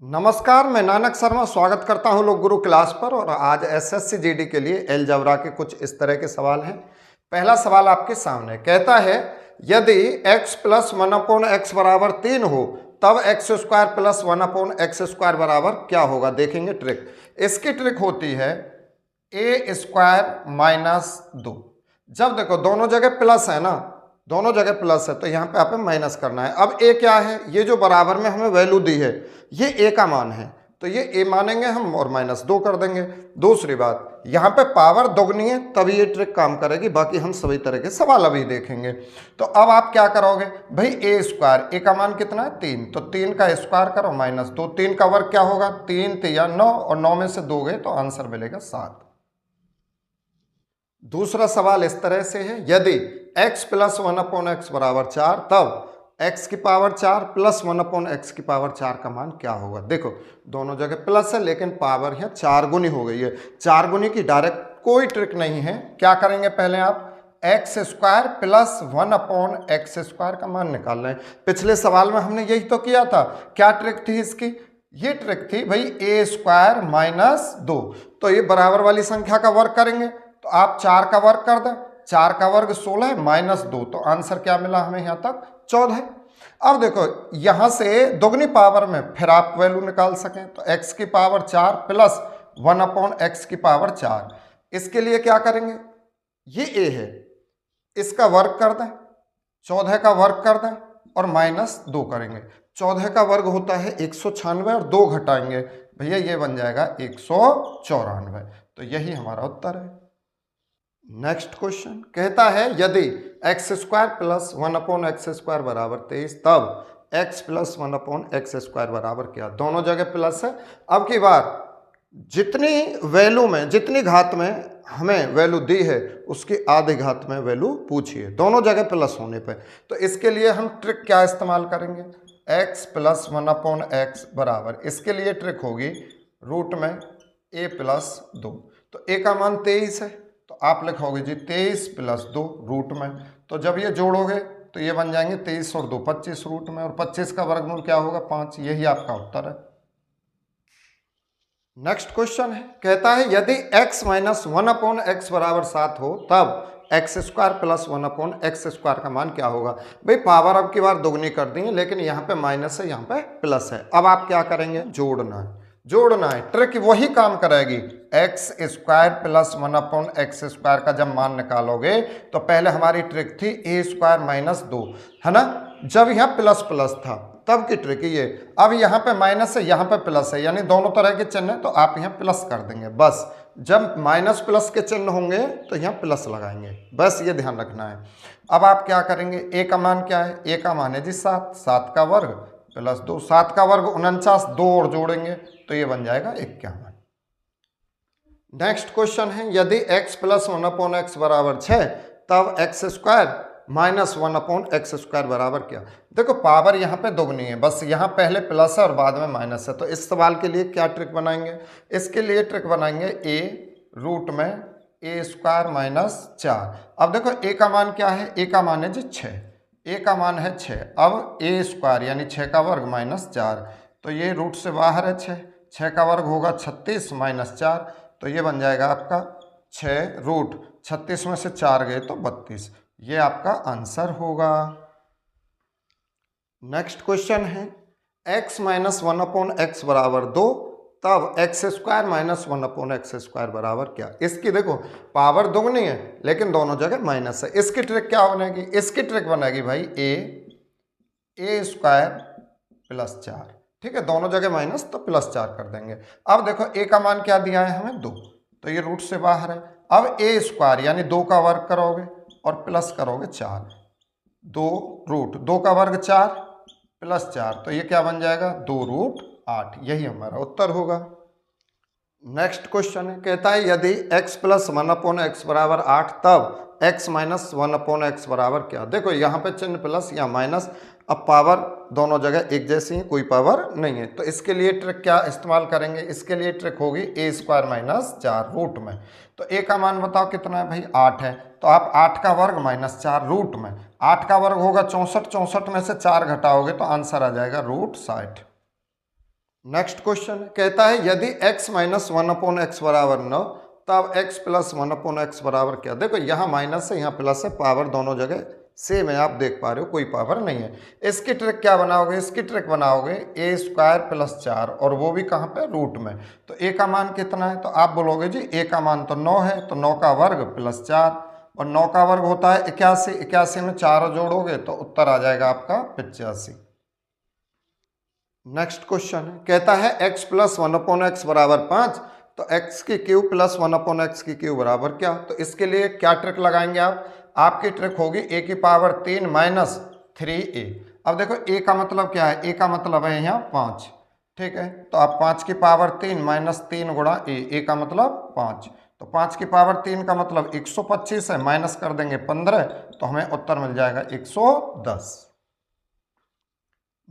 नमस्कार, मैं नानक शर्मा स्वागत करता हूं लोक गुरु क्लास पर। और आज एसएससी जीडी के लिए अलजेब्रा के कुछ इस तरह के सवाल हैं। पहला सवाल आपके सामने कहता है, यदि x प्लस 1/x बराबर 3 हो तब x square plus 1/x square बराबर क्या होगा। देखेंगे ट्रिक। इसकी ट्रिक होती है a स्क्वायर माइनस 2। जब देखो दोनों जगह प्लस है ना, दोनों जगह प्लस है तो यहाँ पे आप माइनस करना है। अब a क्या है, ये जो बराबर में हमें वैल्यू दी है ये a का मान है तो ये a मानेंगे हम और -2 कर देंगे। दूसरी बात, यहाँ पे पावर दोगुनी है तभी ये ट्रिक काम करेगी, बाकी हम सभी तरह के सवाल अभी देखेंगे। तो अब आप क्या करोगे भाई, a स्क्वायर, a का मान कितना है 3, तो 3 का स्क्वायर करो -2, 3 का वर्ग क्या होगा 3 3 9 और 9 में से 2 गए तो आंसर मिलेगा 7। दूसरा सवाल इस तरह से है, यदि x प्लस 1/x बराबर 4 तब x की पावर 4 प्लस 1/x की पावर 4 का मान क्या होगा। देखो दोनों जगह प्लस है लेकिन पावर यहाँ 4 गुनी हो गई है। 4 गुनी की डायरेक्ट कोई ट्रिक नहीं है। क्या करेंगे, पहले आप x square plus 1/x square का मान निकाल रहे हैं। पिछले सवाल में हमने यही तो किया था। क्या ट्रिक थी इसकी, ये ट्रिक थी भाई a स्क्वायर -2, तो ये बराबर वाली संख्या का वर्ग करेंगे तो आप 4 का वर्ग कर दें, 4 का वर्ग 16 -2, तो आंसर क्या मिला हमें यहाँ तक 14। अब देखो यहां से दोगुनी पावर में फिर आप वैल्यू निकाल सकें तो x की पावर 4 प्लस 1/x की पावर 4। इसके लिए क्या करेंगे, ये a है, इसका वर्ग कर दें, 14 का वर्ग कर दें और -2 करेंगे। 14 का वर्ग होता है 196 और 2 घटाएंगे भैया ये बन जाएगा 194। तो यही हमारा उत्तर है। नेक्स्ट क्वेश्चन कहता है, यदि x square plus 1/x square बराबर 23 तब x प्लस 1/x स्क्वायर बराबर क्या। दोनों जगह प्लस है। अब की बार जितनी वैल्यू में, जितनी घात में हमें वैल्यू दी है उसकी आधी घात में वैल्यू पूछिए, दोनों जगह प्लस होने पे। तो इसके लिए हम ट्रिक क्या इस्तेमाल करेंगे, x प्लस 1/x बराबर, इसके लिए ट्रिक होगी रूट में a प्लस 2। तो a का मान 23 है तो आप लिखोगे जी 23 प्लस 2 रूट में। तो जब ये जोड़ोगे तो ये बन जाएंगे 23 और 2 25 रूट में, और 25 का वर्गमूल क्या होगा 5। यही आपका उत्तर है। नेक्स्ट क्वेश्चन है, कहता है यदि x माइनस 1/x बराबर 7 हो तब x square plus 1/x square का मान क्या होगा। भाई पावर अब की बार दोगुनी कर दी है लेकिन यहाँ पे माइनस है यहाँ पे प्लस है। अब आप क्या करेंगे, जोड़ना है, जोड़ना है। ट्रिक वही काम करेगी। x square plus 1/x square का जब मान निकालोगे तो पहले हमारी ट्रिक थी a स्क्वायर -2, है ना, जब यहाँ प्लस प्लस था तब की ट्रिक ये। अब यहाँ पे माइनस है यहाँ पे प्लस है, यानी दोनों तरह के चिन्ह है तो आप यहाँ प्लस कर देंगे बस। जब माइनस प्लस के चिन्ह होंगे तो यहाँ प्लस लगाएंगे, बस ये ध्यान रखना है। अब आप क्या करेंगे, a का मान क्या है, a का मान है जी 7, 7 का वर्ग प्लस 2, 7 का वर्ग 49, 2 और जोड़ेंगे तो ये बन जाएगा 51। नेक्स्ट क्वेश्चन है, यदि x प्लस 1/x बराबर 6 तब x square minus 1/x square बराबर क्या। देखो पावर यहाँ पे दोगुनी है, बस यहाँ पहले प्लस है और बाद में माइनस है। तो इस सवाल के लिए क्या ट्रिक बनाएंगे, इसके लिए ट्रिक बनाएंगे a रूट में a स्क्वायर -4। अब देखो a का मान क्या है, a का मान है जी 6, a का मान है 6। अब a स्क्वायर यानी 6 का वर्ग -4, तो ये रूट से बाहर है 6, 6 का वर्ग होगा 36 -4, तो ये बन जाएगा आपका 6 रूट 36 में से 4 गए तो 32। ये आपका आंसर होगा। नेक्स्ट क्वेश्चन है, x माइनस 1/x बराबर 2 तब x square minus 1/x square बराबर क्या। इसकी देखो पावर दोगुनी है लेकिन दोनों जगह माइनस है। इसकी ट्रिक क्या बनेगी, इसकी ट्रिक बनेगी भाई a स्क्वायर प्लस 4, ठीक है, दोनों जगह माइनस तो +4 कर देंगे। अब देखो a का मान क्या दिया है हमें 2, तो ये रूट से बाहर है। अब a स्क्वायर यानी 2 का वर्ग करोगे और प्लस करोगे 4, 2 रूट 2 का वर्ग 4 प्लस 4, तो ये क्या बन जाएगा 2 रूट 8। यही हमारा उत्तर होगा। नेक्स्ट क्वेश्चन है, कहता है यदि x प्लस 1/x बराबर 8 तब x माइनस 1/x बराबर क्या। देखो यहाँ पे चिन्ह प्लस या माइनस, अब पावर दोनों जगह एक जैसी है, कोई पावर नहीं है। तो इसके लिए ट्रिक क्या इस्तेमाल करेंगे, इसके लिए ट्रिक होगी a स्क्वायर -4 रूट में। तो a का मान बताओ कितना है भाई 8 है, तो आप 8 का वर्ग -4 रूट में, 8 का वर्ग होगा 64, 64 में से 4 घटाओगे तो आंसर आ जाएगा रूट 60। नेक्स्ट क्वेश्चन कहता है यदि x माइनस 1/x बराबर 9 तब x प्लस 1/x बराबर क्या। देखो यहाँ माइनस है यहाँ प्लस है, पावर दोनों जगह सेम है, आप देख पा रहे हो कोई पावर नहीं है। इसकी ट्रिक क्या बनाओगे, इसकी ट्रिक बनाओगे a स्क्वायर प्लस 4 और वो भी कहाँ पे, रूट में। तो a का मान कितना है, तो आप बोलोगे जी a का मान तो 9 है, तो 9 का वर्ग प्लस 4 और 9 का वर्ग होता है 81, 81 में 4 जोड़ोगे तो उत्तर आ जाएगा आपका 85। नेक्स्ट क्वेश्चन कहता है x प्लस 1/x बराबर 5 तो x की क्यूब प्लस 1/x की क्यूब बराबर क्या। तो इसके लिए क्या ट्रिक लगाएंगे आप, आपकी ट्रिक होगी a की पावर 3 माइनस 3a। अब देखो a का मतलब क्या है, a का मतलब है यहाँ 5, ठीक है। तो आप 5 की पावर 3 माइनस 3 गुणा a का मतलब 5, तो 5 की पावर 3 का मतलब 125 है, माइनस कर देंगे 15 तो हमें उत्तर मिल जाएगा 110।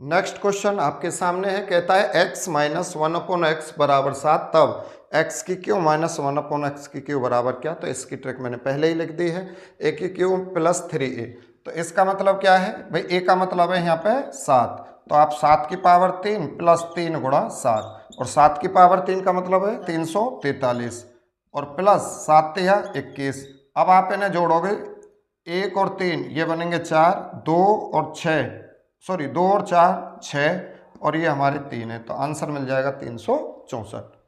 नेक्स्ट क्वेश्चन आपके सामने है, कहता है x माइनस 1/x बराबर 7 तब x की क्यूब माइनस 1/x की क्यूब बराबर क्या। तो इसकी ट्रिक मैंने पहले ही लिख दी है, a की क्यूब प्लस 3a। तो इसका मतलब क्या है भाई, a का मतलब है यहाँ पे 7, तो आप 7 की पावर 3 प्लस 3 गुणा 7 और 7 की पावर 3 का मतलब है 343 और प्लस 7 या 21। अब आप इन्हें जोड़ोगे 1 और 3 ये बनेंगे 4, 2 और 6 सॉरी 2 और 4 6 और ये हमारे 3 है, तो आंसर मिल जाएगा 364।